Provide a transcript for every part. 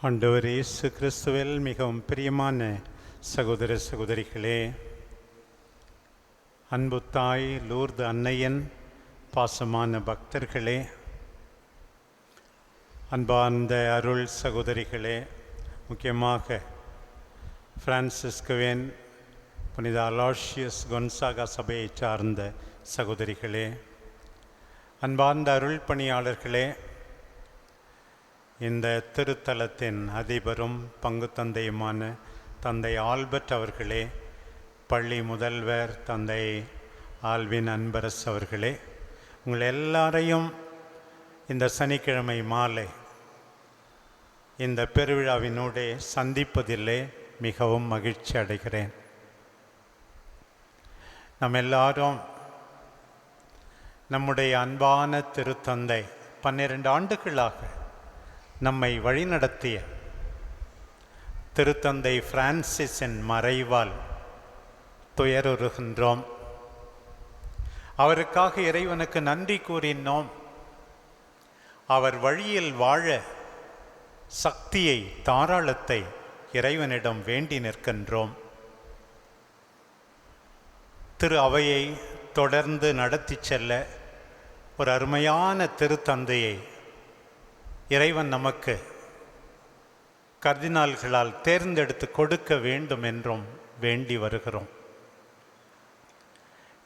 ஆண்டவர் இயேசு கிறிஸ்துவில் மிகவும் பிரியமான சகோதர சகோதரிகளே, அன்பு தாய் லூர்து அன்னையின் பாசமான பக்தர்களே, அன்பார்ந்த அருள் சகோதரிகளே, முக்கியமாக பிரான்சிஸ்கோவின் புனித அலோஷியஸ் கொன்சாகா சபையை சார்ந்த சகோதரிகளே, அன்பார்ந்த அருள் பணியாளர்களே, இந்த திருத்தலத்தின் அதிபரும் பங்கு தந்தையுமான தந்தை ஆல்பர்ட் அவர்களே, பள்ளி முதல்வர் தந்தை ஆல்வின் அன்பரசு அவர்களே, உங்கள் எல்லாரையும் இந்த சனிக்கிழமை மாலை இந்த பெருவிழாவினூடே சந்திப்பதிலே மிகவும் மகிழ்ச்சி அடைகிறேன். நம்ம எல்லாரும் நம்முடைய அன்பான திருத்தந்தை 12 ஆண்டுகளாக நம்மை வழிநடத்திய திருத்தந்தை பிரான்சிஸின் மறைவால் துயருறுகின்றோம். அவருக்காக இறைவனுக்கு நன்றி கூறினோம். அவர் வழியில் வாழ சக்தியை, தாராளத்தை இறைவனிடம் வேண்டி நிற்கின்றோம். திரு அவையை தொடர்ந்து நடத்தி செல்ல ஒரு அருமையான திருத்தந்தையை இறைவன் நமக்கு கர்தினால்களால் தேர்ந்தெடுத்து கொடுக்க வேண்டும் என்றும் வேண்டி வருகிறோம்.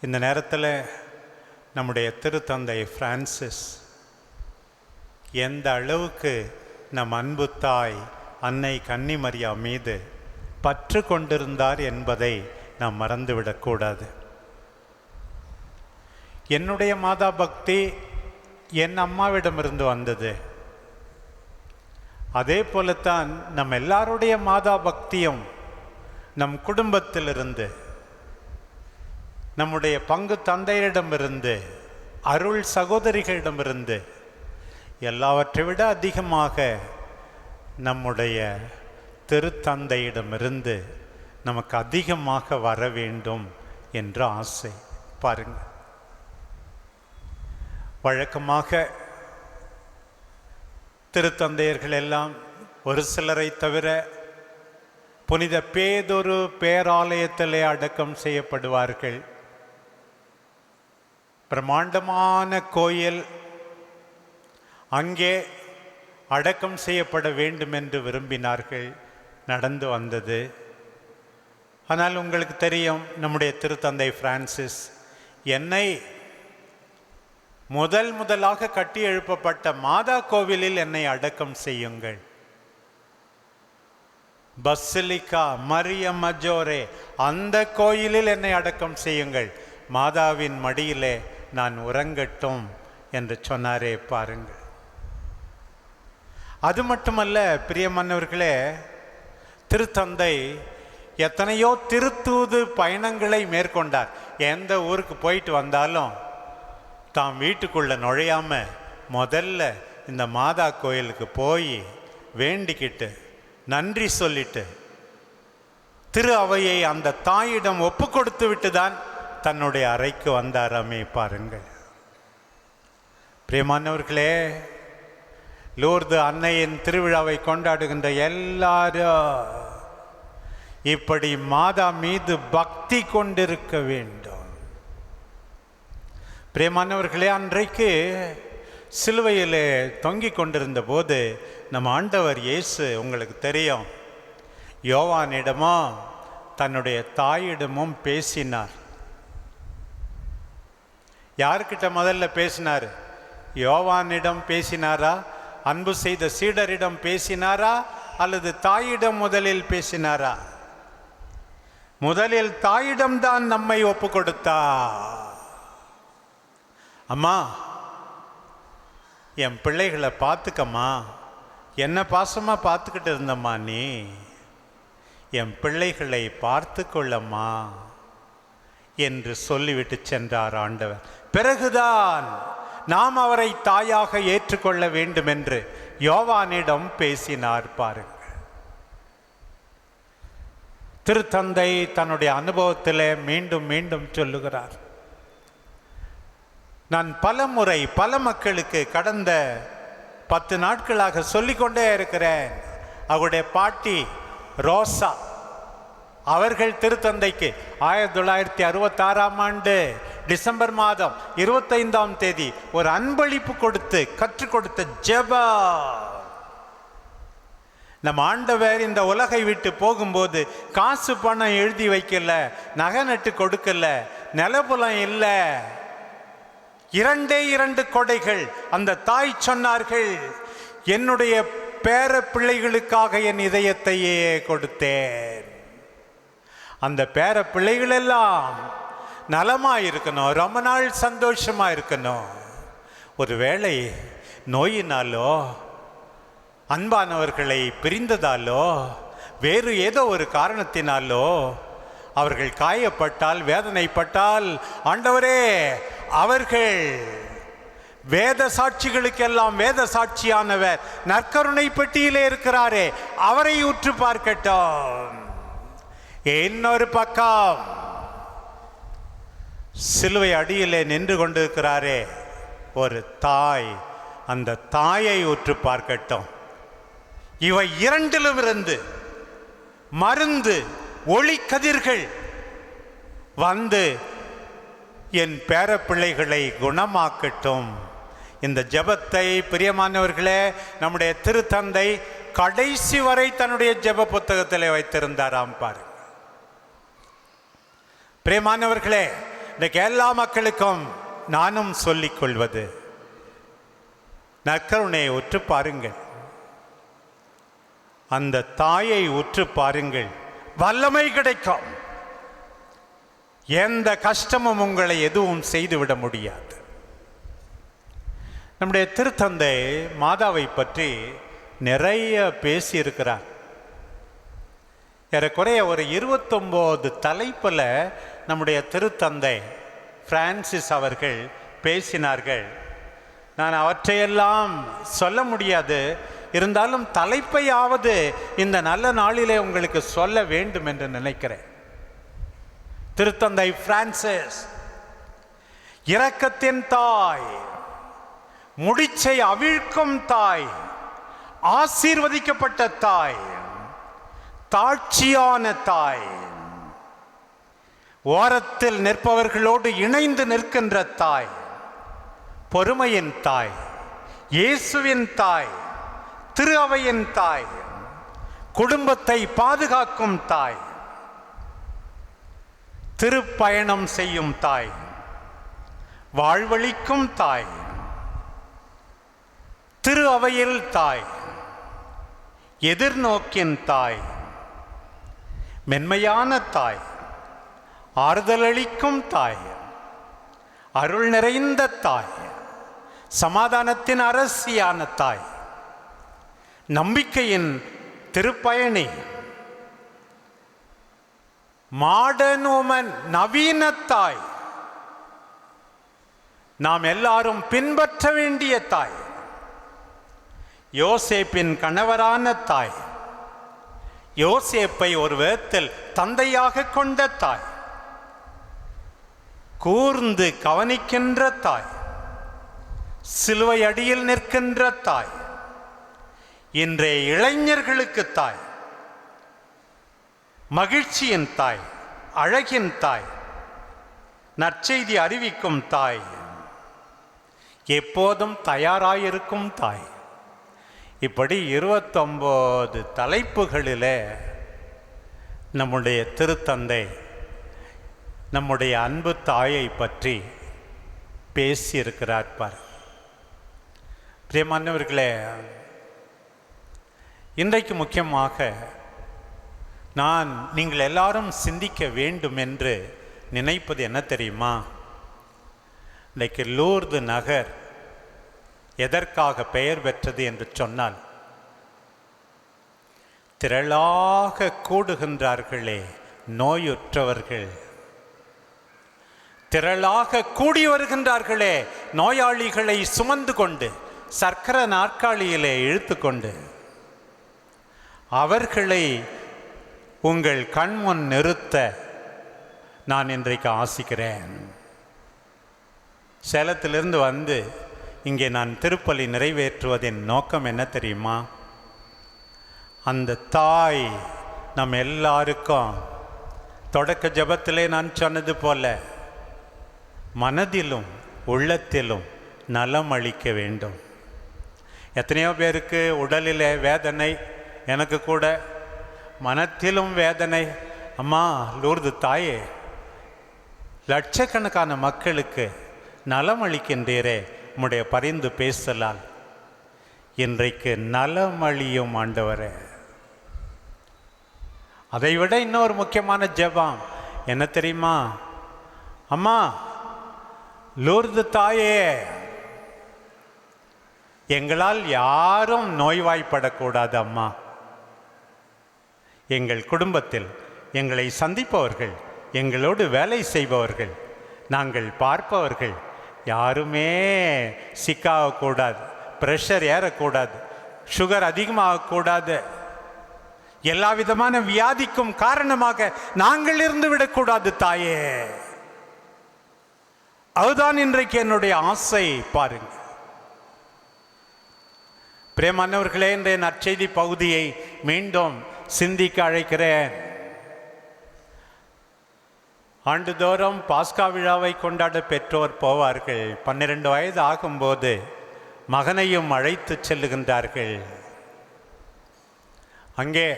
இந்த நேரத்தில் நம்முடைய திருத்தந்தை பிரான்சிஸ் எந்த அளவுக்கு நம் அன்பு தாய் அன்னை கன்னிமரியா மீது பற்று கொண்டிருந்தார் என்பதை நாம் மறந்துவிடக்கூடாது. என்னுடைய மாதா பக்தி என் அம்மாவிடமிருந்து வந்தது. அதே போலத்தான் நம் எல்லாருடைய மாதா பக்தியும் நம் குடும்பத்திலிருந்து, நம்முடைய பங்கு தந்தையரிடமிருந்து, அருள் சகோதரிகளிடமிருந்து, எல்லாவற்றை விட அதிகமாக நம்முடைய திருத்தந்தையிடமிருந்து நமக்கு அதிகமாக வர வேண்டும் என்ற ஆசை. பாருங்கள், வழக்கமாக திருத்தந்தையர்கள் எல்லாம் ஒரு சிலரை தவிர புனித பேதுரு பேராலயத்திலே அடக்கம் செய்யப்படுவார்கள். பிரம்மாண்டமான கோயில், அங்கே அடக்கம் செய்யப்பட வேண்டும் என்று விரும்பினார்கள். நடந்து வந்தது. ஆனால் உங்களுக்கு தெரியும், நம்முடைய திருத்தந்தை பிரான்சிஸ் என்னை முதலாக கட்டி எழுப்பப்பட்ட மாதா கோவிலில் என்னை அடக்கம் செய்யுங்கள், பசிலிக்கா மரியம் மஜோரே அந்த கோயிலில் என்னை அடக்கம் செய்யுங்கள், மாதாவின் மடியிலே நான் உறங்கட்டும் என்று சொன்னாரே. பாருங்கள், அது மட்டுமல்ல பிரியமானவர்களே, திருத்தந்தை எத்தனையோ திருத்தூது பயணங்களை மேற்கொண்டார். எந்த ஊருக்கு போயிட்டு வந்தாலும் தாம் வீட்டுக்குள்ள நுழையாம முதல்ல இந்த மாதா கோயிலுக்கு போய் வேண்டிக்கிட்டு நன்றி சொல்லிட்டு திரு அவையை அந்த தாயிடம் ஒப்பு கொடுத்து விட்டு தான் தன்னுடைய அறைக்கு வந்தாராமே. பாருங்கள் பிரியமானவர்களே, லூர்து அன்னையின் திருவிழாவை கொண்டாடுகின்ற எல்லாரும் இப்படி மாதா மீது பக்தி கொண்டிருக்க வேண்டும். பிரியமானவர்களே, அன்றைக்கு சிலுவையிலே தொங்கிக் கொண்டிருந்த போது நம் ஆண்டவர் இயேசு, உங்களுக்கு தெரியும், யோவானிடமும் தன்னுடைய தாயிடமும் பேசினார். யார்கிட்ட முதல்ல பேசினார்? யோவானிடம் பேசினாரா? அன்பு செய்த சீடரிடம் பேசினாரா? அல்லது தாயிடம் முதலில் பேசினாரா? முதலில் தாயிடம்தான் நம்மை ஒப்பு கொடுத்தார். அம்மா, என் பிள்ளைகளை பார்த்துக்கம்மா, என்ன பாசமாக பார்த்துக்கிட்டு இருந்தம்மா, நீ என் பிள்ளைகளை பார்த்து கொள்ளம்மா என்று சொல்லிவிட்டு சென்றார் ஆண்டவர். பிறகுதான் நாம் அவரை தாயாக ஏற்றுக்கொள்ள வேண்டும் என்று யோவானிடம் பேசினார். பாருங்கள், திருத்தந்தை தன்னுடைய அனுபவத்தில் மீண்டும் மீண்டும் சொல்லுகிறார். நான் பல முறை பல மக்களுக்கு கடந்த 10 நாட்களாக சொல்லிக்கொண்டே இருக்கிறேன். அவருடைய பாட்டி ரோசா அவர்கள் திருத்தந்தைக்கு 1966 டிசம்பர் மாதம் 25 ஒரு அன்பளிப்பு கொடுத்து கற்றுக் கொடுத்த ஜெபம். நம்ம ஆண்டவர் இந்த உலகை விட்டு போகும்போது காசு பணம் எழுதி வைக்கல, நகை நட்டு கொடுக்கல, நிலபுலம் இல்லை, 2 கொடைகள். அந்த தாய் சொன்னார்கள், என்னுடைய பேர பிள்ளைகளுக்காக என் இதயத்தையே கொடுத்தேன். அந்த பேர பிள்ளைகள் எல்லாம் நலமா இருக்கணும், ரொம்ப நாள் சந்தோஷமா இருக்கணும். ஒருவேளை நோயினாலோ அன்பானவர்களை பிரிந்ததாலோ வேறு ஏதோ ஒரு காரணத்தினாலோ அவர்கள் காயப்பட்டால், வேதனைப்பட்டால், ஆண்டவரே அவர்கள் வேத சாட்சிகளுக்கெல்லாம் வேத சாட்சியானவர் நற்கருணை பெட்டியிலே இருக்கிறாரே, அவரை உற்று பார்க்கட்டும். இன்னொரு பக்கம் சிலுவை அடியிலே நின்று கொண்டிருக்கிறாரே ஒரு தாய், அந்த தாயை உற்று பார்க்கட்டும். இவை இரண்டிலும் இருந்து மருந்து ஒளி கதிர்கள் வந்து என் பேர பிள்ளைகளை குணமாக்கட்டும். இந்த ஜெபத்தை பிரியமானவர்களே நம்முடைய திருத்தந்தை கடைசி வரை தன்னுடைய ஜெப புத்தகத்திலே வைத்திருந்தாராம். பாருங்க பிரியமானவர்களே, இன்றைக்கு எல்லா மக்களுக்கும் நானும் சொல்லிக் கொள்வது, நற்கருணையை உற்று பாருங்கள், அந்த தாயை உற்று பாருங்கள், வல்லமை கிடைக்கும். எந்த கஷ்டமும் உங்களை எதுவும் செய்துவிட முடியாது. நம்முடைய திருத்தந்தை மாதாவை பற்றி நிறைய பேசியிருக்கிறார். ஏறக்குறைய ஒரு 29 தலைப்பில் நம்முடைய திருத்தந்தை பிரான்சிஸ் அவர்கள் பேசினார்கள். நான் அவற்றையெல்லாம் சொல்ல முடியாது, இருந்தாலும் தலைப்பையாவது இந்த நல்ல நாளிலே உங்களுக்கு சொல்ல வேண்டும் என்று நினைக்கிறேன். திருத்தந்தை பிரான்சிஸ் இரக்கத்தின் தாய், முடிச்சை அவிழ்க்கும் தாய், ஆசீர்வதிக்கப்பட்ட தாய், தாட்சியான தாய், ஓரத்தில் நிற்பவர்களோடு இணைந்து நிற்கின்ற தாய், பொறுமையின் தாய், இயேசுவின் தாய், திரு அவையின் தாய், குடும்பத்தை பாதுகாக்கும் தாய், திருப்பயணம் செய்யும் தாய், வாழ்வளிக்கும் தாய், திரு அவையில் தாய், எதிர்நோக்கின் தாய், மென்மையான தாய், ஆறுதலளிக்கும் தாய், அருள் நிறைந்த தாய், சமாதானத்தின் அரசியான தாய், நம்பிக்கையின் திருப்பயணி, மாடர்ன் உமன், நவீன தாய், நாம் எல்லாரும் பின்பற்ற வேண்டிய தாய், யோசேப்பின் கணவரான தாய், யோசேப்பை ஒரு விதத்தில் தந்தையாக கொண்ட தாய், கூர்ந்து கவனிக்கின்ற தாய், சிலுவை அடியில் நிற்கின்ற தாய், இன்றைய இளைஞர்களுக்கு தாய், மகிழ்ச்சியின் தாய், அழகின் தாய், நற்செய்தி அறிவிக்கும் தாய், எப்போதும் தயாராயிருக்கும் தாய். இப்படி 29 தலைப்புகளிலே நம்முடைய திருத்தந்தை நம்முடைய அன்பு தாயை பற்றி பேசியிருக்கிறார். பார் பிரியமானவர்களே, இன்றைக்கு முக்கியமாக நீங்கள் எல்லாரும் சிந்திக்க வேண்டும் என்று நினைப்பது என்ன தெரியுமா? இன்றைக்கு லூர்து நகர் எதற்காக பெயர் பெற்றது என்று சொன்னால், திரளாக கூடுகின்றார்களே நோயுற்றவர்கள், திரளாக கூடி வருகின்றார்களே நோயாளிகளை சுமந்து கொண்டு, சக்கர நாற்காலியிலே இழுத்து கொண்டு, அவர்களை உங்கள் கண்முன் நிறுத்த நான் இன்றைக்கு ஆசிக்கிறேன். சேலத்திலிருந்து வந்து இங்கே நான் திருப்பலி நிறைவேற்றுவதின் நோக்கம் என்ன தெரியுமா? அந்த தாய் நம்ம எல்லாருக்கும் தொடக்க ஜெபத்திலே நான் சொன்னது போல மனதிலும் உள்ளத்திலும் நலம் அளிக்க வேண்டும். எத்தனையோ பேருக்கு உடலிலே வேதனை, எனக்கு கூட மனத்திலும் வேதனை. அம்மா லூர்து தாயே, லட்சக்கணக்கான மக்களுக்கு நலம் அளிக்கின்றீரே, உம்முடைய பரிந்து பேசலால் இன்றைக்கு நலம் அளியும் ஆண்டவரே. அதை விட இன்னொரு முக்கியமான ஜெபம் என்ன தெரியுமா? அம்மா லூர்து தாயே, எங்களால் யாரும் நோய்வாய்ப்படக்கூடாது அம்மா. எங்கள் குடும்பத்தில் எங்களை சந்திப்பவர்கள், எங்களோடு வேலை செய்பவர்கள், நாங்கள் பார்ப்பவர்கள் யாருமே சிக்காகக்கூடாது, ப்ரெஷர் ஏறக்கூடாது, சுகர் அதிகமாகக்கூடாது, எல்லா விதமான வியாதிக்கும் காரணமாக நாங்கள் இருந்து விடக்கூடாது தாயே. அதுதான் இன்றைக்கு என்னுடைய ஆசை. பாருங்க பிரியமானவர்களே, இன்றைய நற்செய்தி பகுதியை மீண்டும் சிந்திக்க அழைக்கிறேன். ஆண்டுதோறும் பாஸ்கா விழாவை கொண்டாட பெற்றோர் போவார்கள். 12 வயது ஆகும்போது மகனையும் அழைத்து செல்லுகின்றார்கள். அங்கே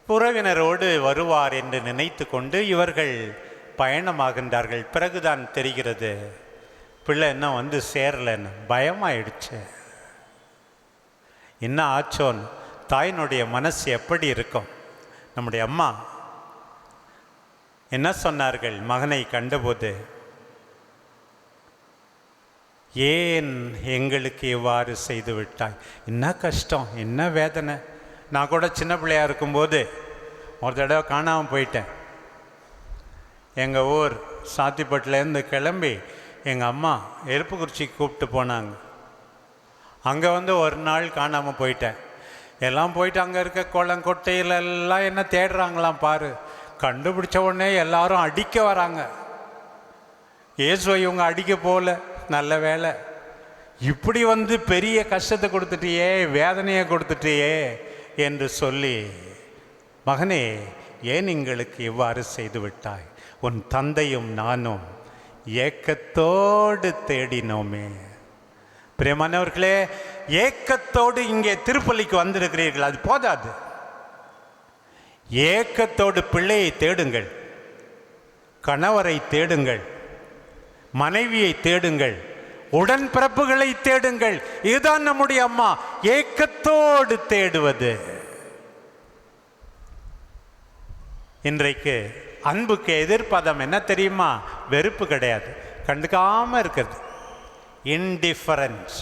உறவினரோடு வருவார் என்று நினைத்து கொண்டு இவர்கள் பயணமாகின்றார்கள். பிறகுதான் தெரிகிறது பிள்ளை என்ன வந்து சேரலன்னு. பயமாயிடுச்சு. என்ன ஆச்சோன்னு தாயினுடைய மனசு எப்படி இருக்கும்? நம்முடைய அம்மா என்ன சொன்னார்கள் மகனை கண்டபோது? ஏன் எங்களுக்கு இவ்வாறு செய்து விட்டாய்? என்ன கஷ்டம், என்ன வேதனை. நான் கூட சின்ன பிள்ளையாக இருக்கும்போது ஒரு தடவை காணாமல் போயிட்டேன். எங்கள் ஊர் சாத்திப்பட்டிலேருந்து கிளம்பி எங்கள் அம்மா எருப்புக்குறிச்சிக்கு கூப்பிட்டு போனாங்க. அங்கே வந்து ஒரு நாள் காணாமல் போயிட்டேன். எல்லாம் போயிட்டு அங்கே இருக்க குளம் கொட்டையிலெல்லாம் என்ன தேடுறாங்களாம் பாரு. கண்டுபிடிச்ச உடனே எல்லாரும் அடிக்க வராங்க. இயேசுவை இவங்க அடிக்க போகல, நல்ல வேலை. இப்படி வந்து பெரிய கஷ்டத்தை கொடுத்துட்டியே, வேதனையை கொடுத்துட்டியே என்று சொல்லி, மகனே ஏன் எங்களுக்கு இவ்வாறு செய்து விட்டாய்? உன் தந்தையும் நானும் ஏக்கத்தோடு தேடினோமே. பிரியமானவர்களே, ஏக்கத்தோடு இங்கே திருப்பலிக்கு வந்திருக்கிறீர்கள், அது போதாது. ஏக்கத்தோடு பிள்ளையை தேடுங்கள், கணவரை தேடுங்கள், மனைவியை தேடுங்கள், உடன்பிறப்புகளை தேடுங்கள். இதுதான் நம்முடைய அம்மா ஏக்கத்தோடு தேடுவது. இன்றைக்கு அன்புக்கு எதிர்ப்பதம் என்ன தெரியுமா? வெறுப்பு கிடையாது, கண்டுக்காம இருக்கிறது. இன்டிஃபரன்ஸ்.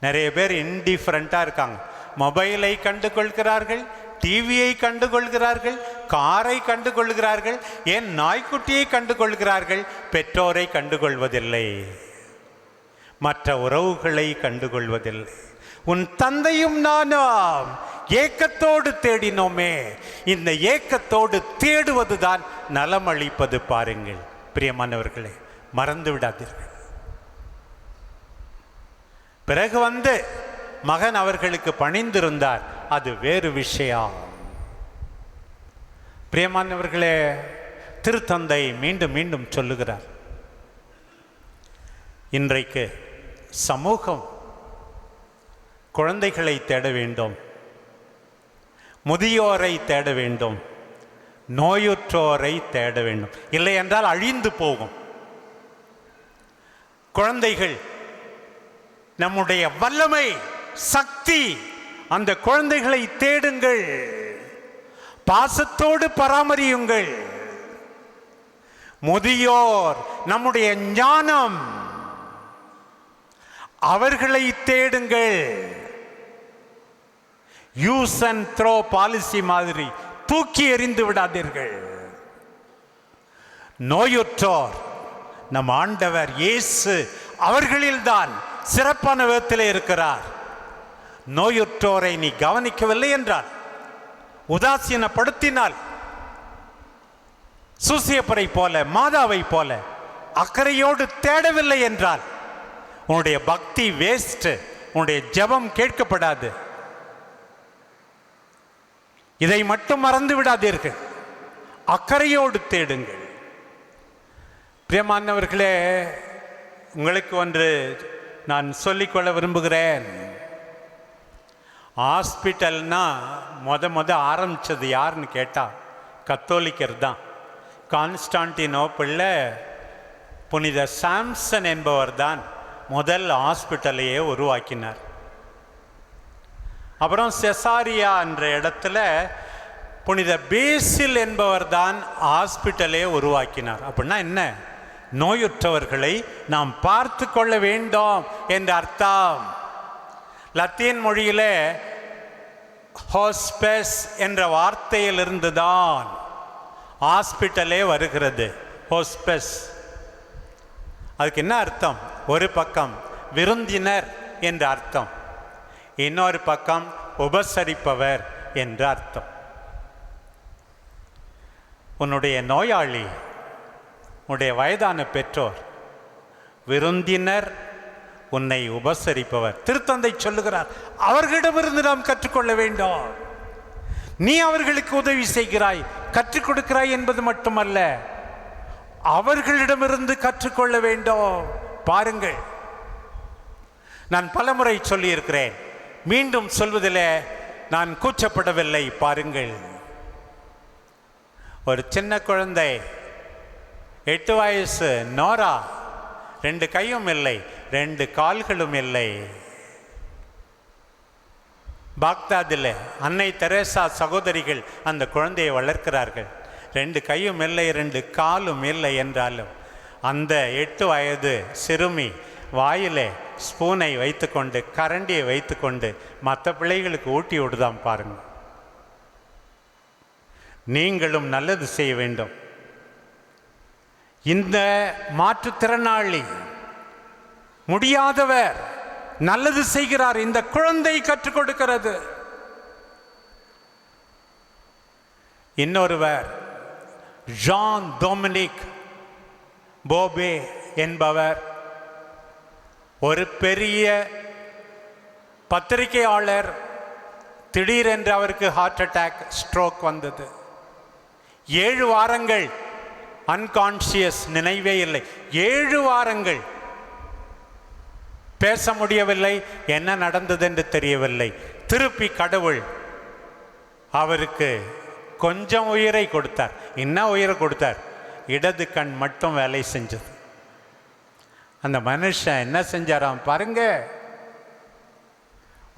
நிறைய பேர் இன்டிஃபரண்டாக இருக்காங்க. மொபைலை கண்டு கொள்கிறார்கள், டிவியை கண்டு கொள்கிறார்கள், காரை கண்டு கொள்கிறார்கள், ஏன் நாய்க்குட்டியை கண்டு கொள்கிறார்கள். பெற்றோரை கண்டுகொள்வதில்லை, மற்ற உறவுகளை கண்டுகொள்வதில்லை. உன் தந்தையும் நானும் ஏக்கத்தோடு தேடினோமே. இந்த ஏக்கத்தோடு தேடுவதுதான் நலம் அளிப்பது. பாருங்கள் பிரியமானவர்களே, மறந்து விடாதீர்கள். பிறகு வந்து மகன் அவர்களுக்கு பணிந்திருந்தார், அது வேறு விஷயம். பிரியமானவர்களே, திருத்தந்தை மீண்டும் மீண்டும் சொல்லுகிறார், இன்றைக்கு சமூகம் குழந்தைகளை தேட வேண்டும், முதியோரை தேட வேண்டும், நோயுற்றோரை தேட வேண்டும். இல்லை என்றால் அழிந்து போகும். குழந்தைகள் நம்முடைய வல்லமை, சக்தி. அந்த குழந்தைகளை தேடுங்கள், பாசத்தோடு பராமரியுங்கள். முதியோர் நம்முடைய ஞானம், அவர்களை தேடுங்கள். யூஸ் அண்ட் த்ரோ பாலிசி மாதிரி தூக்கி எறிந்து விடாதீர்கள். நோயுற்றோர் நம் ஆண்டவர் இயேசு அவர்களில்தான் சிறப்பான விதத்தில் இருக்கிறார். நோயுற்றோரை நீ கவனிக்கவில்லை என்றால், உதாசீனப்படுத்தினால், சூசியப்பரை போல மாதாவை போல அக்கறையோடு தேடவில்லை என்றால் உன்னுடைய பக்தி வேஸ்ட், உன்னுடைய ஜெபம் கேட்கப்படாது. இதை மட்டும் மறந்து விடாதீர்கள், அக்கறையோடு தேடுங்கள். பிரியமானவர்களே, உங்களுக்கு ஒன்று நான் சொல்லிக்கொள்ள விரும்புகிறேன். ஹாஸ்பிட்டல்னா முத ஆரம்பித்தது யாருன்னு கேட்டால் கத்தோலிக்கர் தான். கான்ஸ்டான்டினோப்பிளில் புனித சாம்சன் என்பவர் தான் முதல் ஹாஸ்பிட்டலையே உருவாக்கினார். அப்புறம் செசாரியா என்ற இடத்துல புனித பேசில் என்பவர் தான் ஹாஸ்பிட்டலே உருவாக்கினார். அப்படின்னா என்ன? நோயுற்றவர்களை நாம் பார்த்து கொள்ள வேண்டும் என்ற அர்த்தம். லத்தீன் மொழியிலே ஹோஸ்பெஸ் என்ற வார்த்தையிலிருந்து தான் ஹாஸ்பிட்டலே வருகிறது. ஹோஸ்பெஸ், அதுக்கு என்ன அர்த்தம்? ஒரு பக்கம் விருந்தினர் என்ற அர்த்தம், இன்னொரு பக்கம் உபசரிப்பவர் என்ற அர்த்தம். உன்னுடைய நோயாளி, உன்னுடைய வயதான பெற்றோர் விருந்தினர், உன்னை உபசரிப்பவர். திருத்தந்தை சொல்லுகிறார், அவர்களிடமிருந்து நாம் கற்றுக்கொள்ள வேண்டும். நீ அவர்களுக்கு உதவி செய்கிறாய், கற்றுக் கொடுக்கிறாய் என்பது மட்டுமல்ல, அவர்களிடமிருந்து கற்றுக்கொள்ள வேண்டும். பாருங்கள், நான் பலமுறை சொல்லியிருக்கிறேன், மீண்டும் சொல்வதில் நான் கூச்சப்படவில்லை. பாருங்கள், ஒரு சின்ன குழந்தை 8 வயசு நோரா, 2 கையும் இல்லை, 2 கால்களும் இல்லை. பாக்தாதில் அன்னை தெரேசா சகோதரிகள் அந்த குழந்தையை வளர்க்கிறார்கள். 2 கையும் இல்லை, 2 காலும் இல்லை என்றாலும் அந்த 8 வயது சிறுமி வாயிலே ஸ்பூனை வைத்துக்கொண்டு, கரண்டியை வைத்துக்கொண்டு மற்ற பிள்ளைகளுக்கு ஊட்டி விடுதான். பாருங்க, நீங்களும் நல்லது செய்ய வேண்டும். இந்த மாற்றுத்திறனாளி, முடியாதவர் நல்லது செய்கிறார். இந்த குழந்தை கற்றுக் கொடுக்கிறது. இன்னொருவர் ஜான் டொமினிக் போபே என்பவர் ஒரு பெரிய பத்திரிகையாளர். திடீரென்று அவருக்கு ஹார்ட் அட்டாக், ஸ்ட்ரோக் வந்தது. 7 வாரங்கள் அன்கான்சியஸ், நினைவே இல்லை. 7 வாரங்கள் பேச முடியவில்லை, என்ன நடந்தது என்று தெரியவில்லை. திருப்பி கடவுள் அவருக்கு கொஞ்சம் உயிரை கொடுத்தார். என்ன உயிரை கொடுத்தார்? இடது கண் மட்டும் வேலை செஞ்சது. அந்த மனுஷன் என்ன செஞ்சாராம் பாருங்க,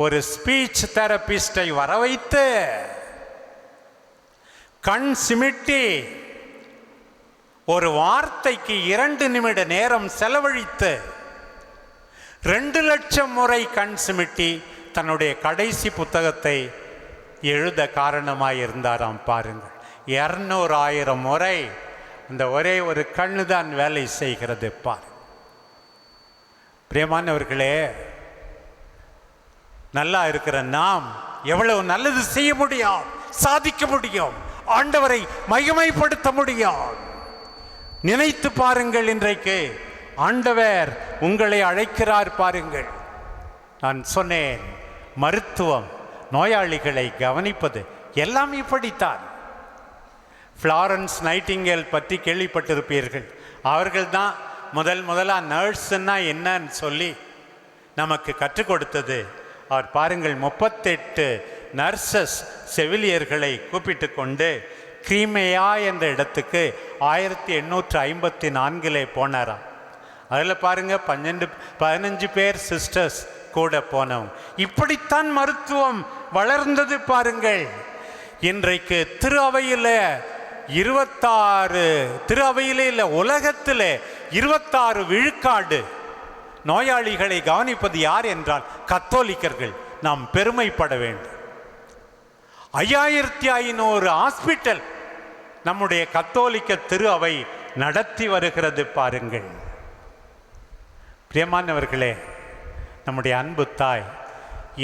ஒரு ஸ்பீச் தெரபிஸ்டை வர வைத்து கண் சிமிட்டி ஒரு வார்த்தைக்கு 2 நிமிட நேரம் செலவழித்து 2 லட்சம் முறை கண் சிமிட்டி தன்னுடைய கடைசி புத்தகத்தை எழுத காரணமாய் இருந்தாராம். பாருங்கள், 200,000 முறை அந்த ஒரே ஒரு கண்ணு தான் வேலை செய்கிறது. பாரு பிரியமானவர்களே, நல்லா இருக்கிற நாம் எவ்வளவு நல்லது செய்ய முடியும், சாதிக்க முடியும், ஆண்டவரை மகிமைப்படுத்த முடியும். நினைத்து பாருங்கள், இன்றைக்கு ஆண்டவர் உங்களை அழைக்கிறார். பாருங்கள், நான் சொன்னேன், மருத்துவம், நோயாளிகளை கவனிப்பது எல்லாம் இப்படித்தான். ஃப்ளாரன்ஸ் நைட்டிங்கேல் பற்றி கேள்விப்பட்டிருப்பீர்கள். அவர்கள் தான் முதலாக நர்ஸுன்னா என்னன்னு சொல்லி நமக்கு கற்றுக் கொடுத்தது. அவர் பாருங்கள், 38 நர்சஸ் செவிலியர்களை கூப்பிட்டு கொண்டு கிரீமியா என்ற இடத்துக்கு 1854 போனாராம். அதில் பாருங்க 15 பேர் சிஸ்டர்ஸ் கூட போனவங்க. இப்படித்தான் மருத்துவம் வளர்ந்தது. பாருங்கள், இன்றைக்கு திரு அவையில் 26, திரு அவையிலே இல்லை, உலகத்தில் 26 விழுக்காடு நோயாளிகளை கவனிப்பது யார் என்றால் கத்தோலிக்கர்கள். நாம் பெருமைப்பட வேண்டும். 5500 ஹாஸ்பிட்டல் நம்முடைய கத்தோலிக்க திரு அவை நடத்தி வருகிறது. பாருங்கள் பிரியமானவர்களே, நம்முடைய அன்பு தாய்,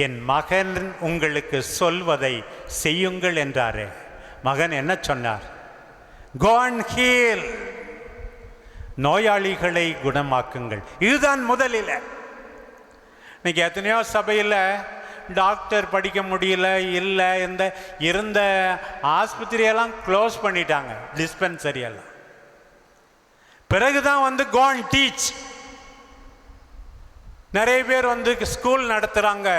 என் மகன் உங்களுக்கு சொல்வதை செய்யுங்கள் என்றாரே. மகன் என்ன சொன்னார்? Go and heal, நோயாளிகளை குணமாக்குங்கள். இதுதான் முதலில். இன்னைக்கு எத்தனையோ சபையில் டாக்டர் படிக்க முடியல, இல்லை இந்த இருந்த ஆஸ்பத்திரியெல்லாம் க்ளோஸ் பண்ணிட்டாங்க, டிஸ்பென்சரியெல்லாம். பிறகுதான் வந்து go and teach. நிறைய பேர் வந்து ஸ்கூல் நடத்துகிறாங்க.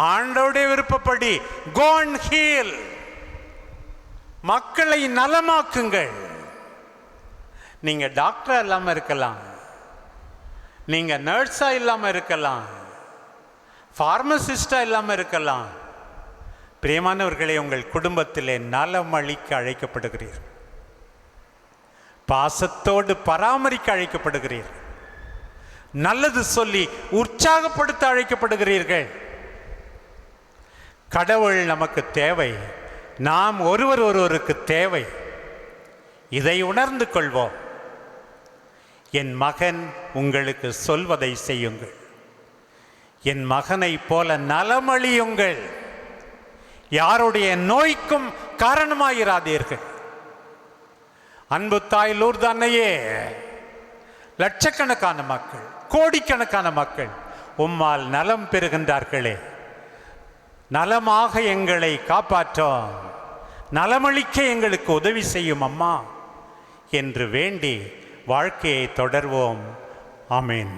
ஆண்டவருடைய விருப்பப்படி go and heal, மக்களை நலமாக்குங்கள். நீங்க டாக்டரா இல்லாமல் இருக்கலாம், நீங்க நர்ஸா இல்லாமல் இருக்கலாம், பார்மசிஸ்டா இல்லாமல் இருக்கலாம். பிரியமானவர்களே, உங்கள் குடும்பத்திலே நலம் அளிக்க அழைக்கப்படுகிறீர்கள், பாசத்தோடு பராமரிக்க அழைக்கப்படுகிறீர்கள், நல்லது சொல்லி உற்சாகப்படுத்த அழைக்கப்படுகிறீர்கள். கடவுள் நமக்கு தேவை, நாம் ஒருவர் ஒருவருக்கு தேவை. இதை உணர்ந்து கொள்வோம். என் மகன் உங்களுக்கு சொல்வதை செய்யுங்கள், என் மகனை போல நலமளியுங்கள், யாருடைய நோய்க்கும் காரணமாயிராதீர்கள். அன்பு தாய் லூர்து அன்னையே, லட்சக்கணக்கான மக்கள், கோடிக்கணக்கான மக்கள் உம்மால் நலம் பெறுகின்றார்களே, நலமாக எங்களை காப்பாற்றும், நலமளிக்க எங்களுக்கு உதவி செய்யும் அம்மா என்று வேண்டி வாழ்க்கையை தொடர்வோம். ஆமீன்.